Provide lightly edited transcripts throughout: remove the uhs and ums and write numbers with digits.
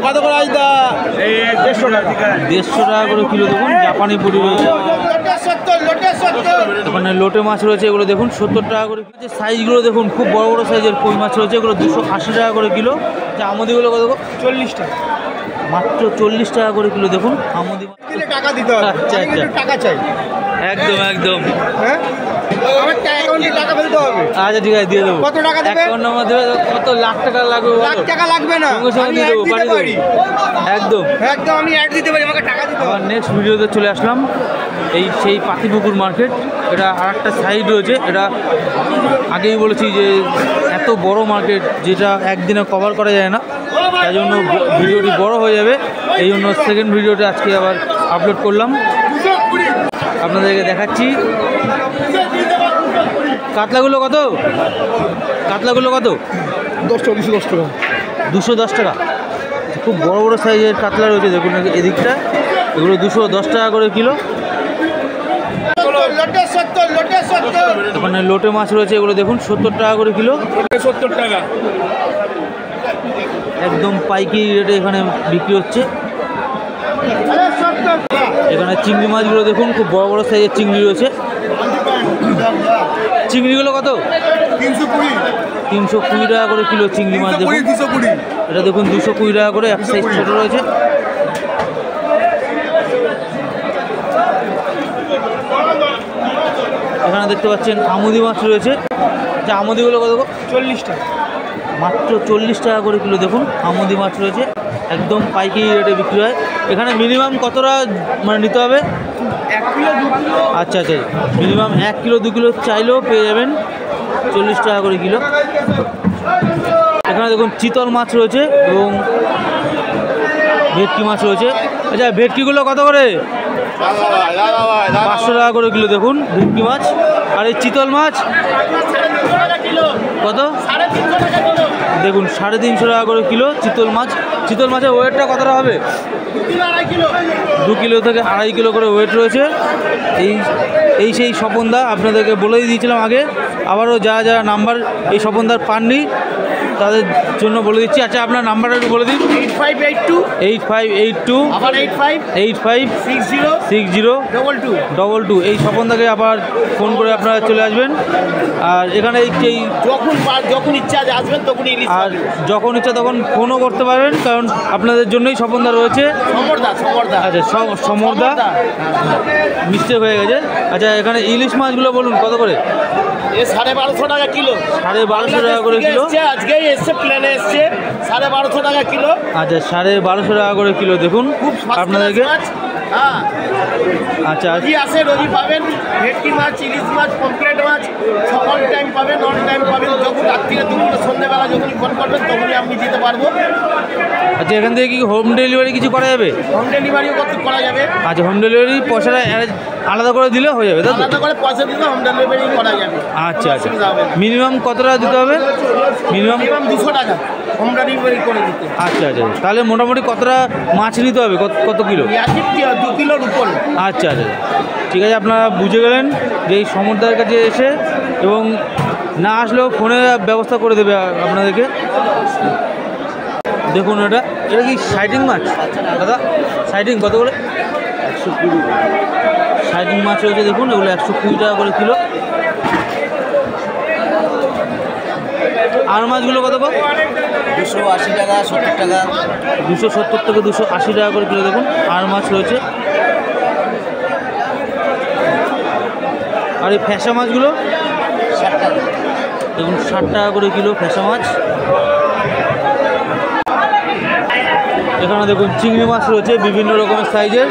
কত করে আইদা? 150 টাকা করে কিলো দেখুন। জাপানি পুরি রয়েছে, ওখানে লোটে মাছ রয়েছে, এগুলো দেখুন 70 টাকা করে। সাইজগুলো দেখুন, খুব বড় বড় সাইজের কই মাছ রয়েছে, এগুলো 280 টাকা করে কিলো। আমুদিগুলো কত? 40 টাকা, মাত্র 40 টাকা করে কিলো দেখুন। আমুদি টাকা দিতে হবে। আচ্ছা আচ্ছা, টাকা চাই একদম একদম। হ্যাঁ, টাকা ফেলতে হবে। আচ্ছা ঠিক আছে, দিয়ে দেবো। কত টাকা দেবে? অ্যাকাউন্টের মধ্যে কত লাখ টাকা লাগবে? লাখ টাকা লাগবে না, আমি অ্যাড দিতে পারি। একদম একদম, আমি অ্যাড দিতে পারি, আমাকে টাকা দিতে হবে। নেক্সট ভিডিওতে চলে আসলাম, এই সেই পাতিপুকুর মার্কেট। এটা আর একটা সাইড রয়েছে, এটা আগেই বলেছি যে এত বড় মার্কেট যেটা একদিনে কভার করা যায় না, তাই জন্য ভিডিওটি বড় হয়ে যাবে। এই জন্য সেকেন্ড ভিডিওটা আজকে আবার আপলোড করলাম, আপনাদেরকে দেখাচ্ছি। কাতলাগুলো কত? কাতলাগুলো কত? 210 টাকা। 210 টাকা। খুব বড় বড় সাইজের কাতলা রয়েছে দেখুন এদিকটা, এগুলো 210 টাকা করে কিলো। ওখানে লোটে মাছ রয়েছে, এগুলো দেখুন 70 টাকা করে কিলো। 70 টাকা একদম পাইকারি রেটে এখানে বিক্রি হচ্ছে। এখানে চিংড়ি মাছগুলো দেখুন, খুব বড় বড় সাইজের চিংড়ি রয়েছে। চিংড়িগুলো কত? 320 টাকা করে কিলো চিংড়ি মাছ দেখুন। এটা দেখুন 220 টাকা করে, এক সাইজ ছোটো রয়েছে। এখানে দেখতে পাচ্ছেন আমুদি মাছ রয়েছে। আচ্ছা, আমুদিগুলো কত? 40 টাকা, মাত্র 40 টাকা করে কিলো দেখুন। আমুদি মাছ রয়েছে, একদম পাইকারি রেটে বিক্রি হয়। এখানে মিনিমাম কতটা মানে নিতে হবে? 1 কিলো 2 কিলো। আচ্ছা আচ্ছা, মিনিমাম 1 কিলো 2 কিলো চাইলেও পেয়ে যাবেন 40 টাকা করে কিলো। এখানে দেখুন চিতল মাছ রয়েছে এবং ভেটকি মাছ রয়েছে। আচ্ছা, ভেটকিগুলো কত করে? 500 টাকা করে কিলো দেখুন ভেটকি মাছ। আর এই চিতল মাছ কত? দেখুন 350 টাকা করে কিলো চিতল মাছ। চিতল মাছের ওয়েটটা কতটা হবে? 2 কিলো থেকে 2.5 কিলো করে ওয়েট রয়েছে। এই সেই স্বপনদা, আপনাদেরকে বলেই দিয়েছিলাম আগে, আবারও যারা যারা নাম্বার এই স্বপনদার পাননি তাদের জন্য বলে দিচ্ছি। আচ্ছা, আপনার নাম্বারটা একটু বলে দিন। 8582 আবার 85 60 22। এই স্বপনদাকে আবার ফোন করে আপনারা চলে আসবেন। আর এখানে এই যখন ইচ্ছা আসবেন তখনই, আর যখন ইচ্ছা তখন ফোনও করতে পারবেন, কারণ আপনাদের জন্যই স্বপনদা রয়েছে। আচ্ছা, সমরদা, মিস্টেক হয়ে গেছে। আচ্ছা, এখানে ইলিশ মাছগুলো বলুন কত করে? 1250 টাকা কিলো। 1250 টাকা করে কিলো। আজকেই এসছে, প্লেনে এসছে, 1250 টাকা কিলো। আচ্ছা, 1250 টাকা করে কিলো দেখুন আপনাদেরকে। হ্যাঁ, আচ্ছা, রোজি আসে, রোজি পাবেন। ভেটকি মাছ, ইলিশ মাছ, পমফ্রেট মাছ সকল টাইম পাবেন, অল টাইম পাবেন। যখন রাত্রিরে দুপুরে সন্ধ্যেবেলা যখনই ফোন করবেন তখনই আপনি দিতে পারবো। আচ্ছা, এখান থেকে কি হোম ডেলিভারি কিছু করা যাবে? হোম ডেলিভারিও করা যাবে। আচ্ছা, হোম ডেলিভারি পয়সাটা আলাদা করে দিলে হয়ে যাবে? আলাদা করে পয়সা দিলে হোম ডেলিভারি করা যাবে। আচ্ছা আচ্ছা, মিনিমাম কত টাকা দিতে হবে? মিনিমাম 200 টাকা হোম ডেলিভারি করে দিতে। আচ্ছা আচ্ছা, তাহলে মোটামুটি কতটা মাছ নিতে হবে? কত কিলো? 2 কিলোর উপর। আচ্ছা আচ্ছা, ঠিক আছে। আপনারা বুঝে গেলেন যে এই সমুদ্রের কাছে এসে, এবং না আসলেও ফোনে ব্যবস্থা করে দেবে আপনাদেরকে। দেখুন, এটা কি সাইডিং মাছ দাদা? সাইডিং কত করে? 120। সাইডিং মাছ রয়েছে দেখুন, এগুলো 120 টাকা করে কিলো। আর মাছগুলো কত? 280 টাকা, 70 টাকা। 270 থেকে 280 টাকা করে কিলো দেখুন আর মাছ রয়েছে। আর এই ফ্যাসা মাছগুলো 60 টাকা দেখুন, 60 টাকা করে কিলো ফ্যাসা মাছ। এখানে দেখুন চিংড়ি মাছ রয়েছে বিভিন্ন রকমের সাইজের,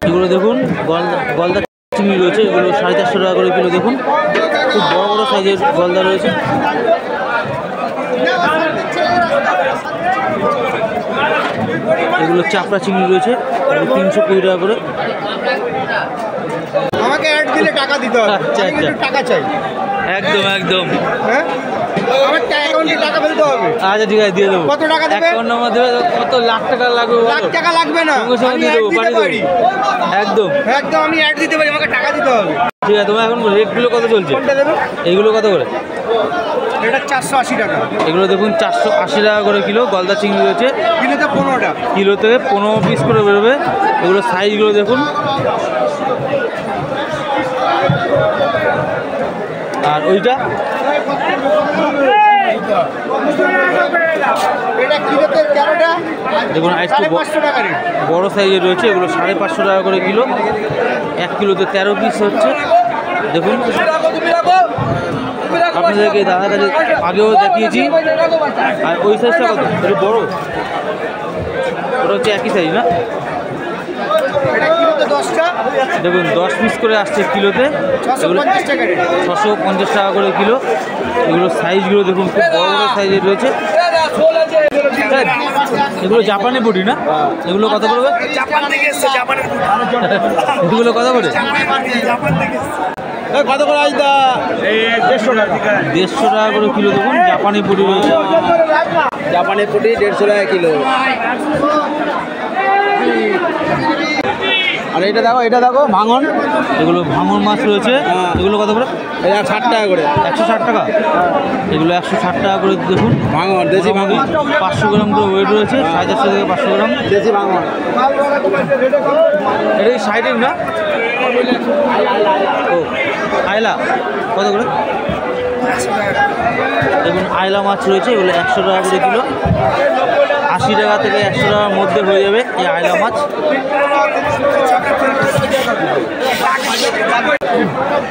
এগুলো দেখুন গলদা চিংড়ি রয়েছে, এগুলো 450 টাকা করে কিলো দেখুন। খুব বড় বড় সাইজের গলদা রয়েছে। এগুলো চাপড়া চিংড়ি রয়েছে, 320 টাকা করে। আমাকে অ্যাড দিলে টাকা দিতে হবে। আচ্ছা আচ্ছা, টাকা চাই একদম একদম। হ্যাঁ, আমার অ্যাকাউন্টে টাকা ফেলতে হবে। আচ্ছা ঠিক আছে, দিয়ে দেবো। কত টাকা দেবে? অ্যাকাউন্টের মধ্যে কত লাখ টাকা লাগবে? লাখ টাকা লাগবে না, আমি অ্যাড দিতে পারি। একদম একদম, আমি অ্যাড দিতে পারি, আমাকে টাকা দিতে হবে। ঠিক আছে। তোমার এখন রেটগুলো কত চলছে? কোনটা দেবে? এইগুলো কত করে? এটা 480 টাকা। এগুলো দেখুন 480 টাকা করে কিলো। গলদা চিংড়ি রয়েছে কিলোতে 15 টাকা। কিলো থেকে 15 পিস করে বেরোবে। এগুলো সাইজগুলো দেখুন। আর ওইটা এটা কিলোতে 13 টাকা। দেখুন আরেকটু 550 টাকা রেট। বড় সাইজের রয়েছে, এগুলো 550 টাকা করে কিলো। 1 কিলোতে 13 পিস হচ্ছে। দেখুন আপনাদেরকে দাদার কাছে আগেও দেখিয়েছি। আর ওই সাইজটা কত? একটু বড়, ওটা হচ্ছে একই সাইজ না? এটা কিলোতে 10 টাকা। দেখুন 10 পিস করে আসছে কিলোতে। এগুলো 650 টাকা রেট। 650 টাকা করে কিলো। এগুলো সাইজগুলো দেখুন খুব বড় বড় সাইজের রয়েছে। এগুলো জাপানি বডি না? এগুলো কত করে? জাপান থেকে এসেছে, জাপানের এগুলো কত করে? জাপান থেকে এসেছে। কত করে আইদা? 150 টাকা। 150 টাকা করে কিলো। দেখুন জাপানি বডি রয়েছে। জাপানের পুটি 150 টাকা কিলো। আর এটা দেখো ভাঙন। এগুলো ভাঙন মাছ রয়েছে। এগুলো কত করে? 60 টাকা করে। 160 টাকা। এগুলো 160 টাকা করে। দেখুন ভাঙন, দেশি ভাঙন। 500 গ্রাম করে ওয়েট রয়েছে। 450 থেকে 500 গ্রাম দেশি ভাঙন। এটা কি সাইডিং না? ও আয়লা কত করে? দেখুন আয়লা মাছ রয়েছে। এগুলো 100 টাকা করে কিলো। 80 টাকা থেকে 100 টাকার মধ্যে হয়ে যাবে এই আয়লা মাছ।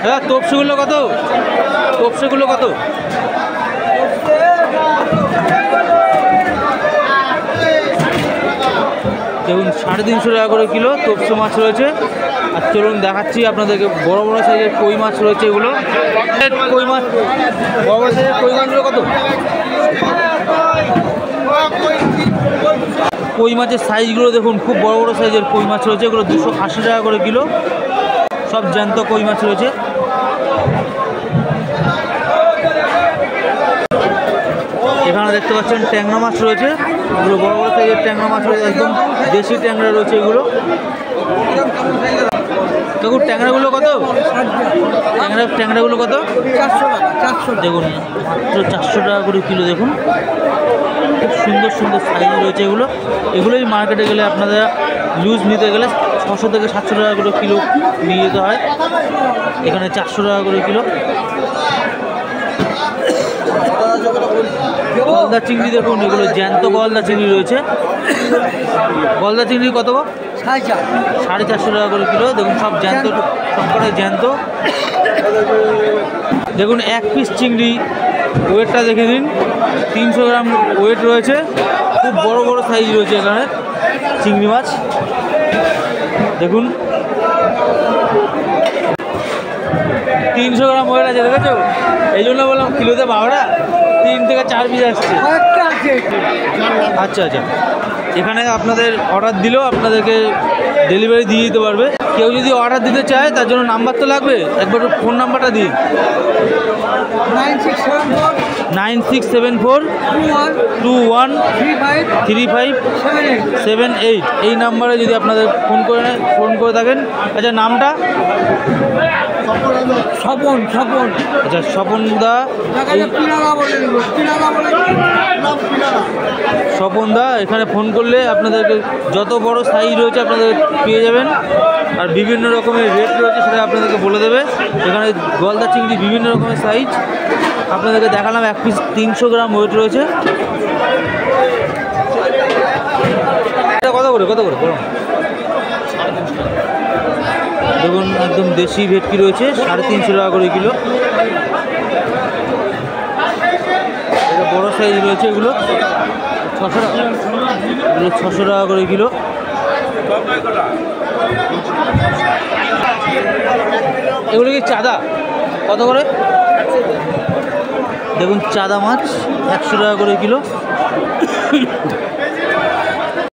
হ্যাঁ তোপসেগুলো কত? তোপসেগুলো কত? দেখুন 350 টাকা করে কিলো তোপসে মাছ রয়েছে। আর চলুন দেখাচ্ছি আপনাদেরকে বড় বড় সাইজের কই মাছ রয়েছে। এগুলো কই মাছ, বড় বড় সাইজের কই মাছগুলো কত? কই মাছের সাইজগুলো দেখুন খুব বড় বড় সাইজের কই মাছ রয়েছে। এগুলো 280 টাকা করে কিলো। সব জ্যান্ত কই মাছ রয়েছে। এখানে দেখতে পাচ্ছেন ট্যাংরা মাছ রয়েছে। এগুলো বড় বড় সাইজের ট্যাংরা মাছ রয়েছে, একদম দেশি ট্যাংরা রয়েছে এগুলো। দেখুন ট্যাংরাগুলো কত? ট্যাংরাগুলো কত? 400 টাকা। দেখুন মাত্র 400 টাকা করে কিলো। দেখুন খুব সুন্দর সুন্দর সাইজ রয়েছে এগুলো। এগুলোই মার্কেটে গেলে আপনাদের লুজ নিতে গেলে 600 থেকে 700 টাকা করে কিলো নিয়ে যেতে হয়। এখানে 400 টাকা করে কিলো। গলদা চিংড়ি দেখুন, এগুলো জ্যান্ত গলদা চিংড়ি রয়েছে। গলদা চিংড়ি কত? 450 টাকা করে কিলো। দেখুন সব জ্যান্ত, সবকটাই জ্যান্ত। দেখুন 1 পিস চিংড়ি ওয়েটটা দেখে দিন, 300 গ্রাম ওয়েট রয়েছে। খুব বড় বড় সাইজ রয়েছে এখানে চিংড়ি মাছ। দেখুন 300 গ্রাম ওয়েট আছে, দেখেছো? এই জন্য বললাম কিলোতে 12 3 থেকে 4 পিস আসছে। আচ্ছা আচ্ছা, এখানে আপনাদের অর্ডার দিলেও আপনাদেরকে ডেলিভারি দিয়ে দিতে পারবে। কেউ যদি অর্ডার দিতে চায় তার জন্য নাম্বার তো লাগবে, একবার ফোন নাম্বারটা দিন। 9674 21 3578। এই নাম্বারে যদি আপনাদের ফোন করে থাকেন। আচ্ছা নামটা? স্বপন। আচ্ছা স্বপনদা। স্বপনদা এখানে ফোন করলে আপনাদেরকে যত বড় সাইজ রয়েছে আপনাদের পেয়ে যাবেন। আর বিভিন্ন রকমের রেট রয়েছে সেটা আপনাদেরকে বলে দেবে। এখানে গলদা চিংড়ি বিভিন্ন রকমের সাইজ আপনাদেরকে দেখালাম। 1 পিস 300 গ্রাম ওয়েট রয়েছে। এটা কত করে বলুন? দেখুন একদম দেশি ভেটকি রয়েছে, 350 টাকা করে কিলো। এটা বড় সাইজ রয়েছে, এগুলো 600 টাকা। এগুলো 600 টাকা করে কিলো। এগুলো কি চাঁদা কত করে? দেখুন চাঁদা মাছ 100 টাকা করে কিলো।